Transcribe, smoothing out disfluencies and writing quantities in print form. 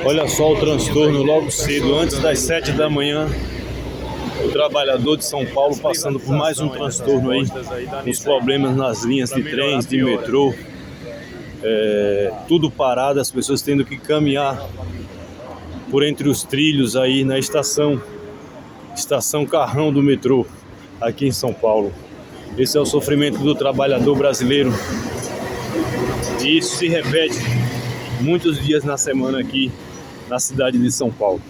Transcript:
Olha só o transtorno logo cedo, antes das 7 da manhã. O trabalhador de São Paulo passando por mais um transtorno aí, os problemas nas linhas de trens, de metrô, tudo parado, as pessoas tendo que caminhar por entre os trilhos aí na estação Carrão do metrô, aqui em São Paulo. Esse é o sofrimento do trabalhador brasileiro. E isso se repete muitos dias na semana aqui na cidade de São Paulo.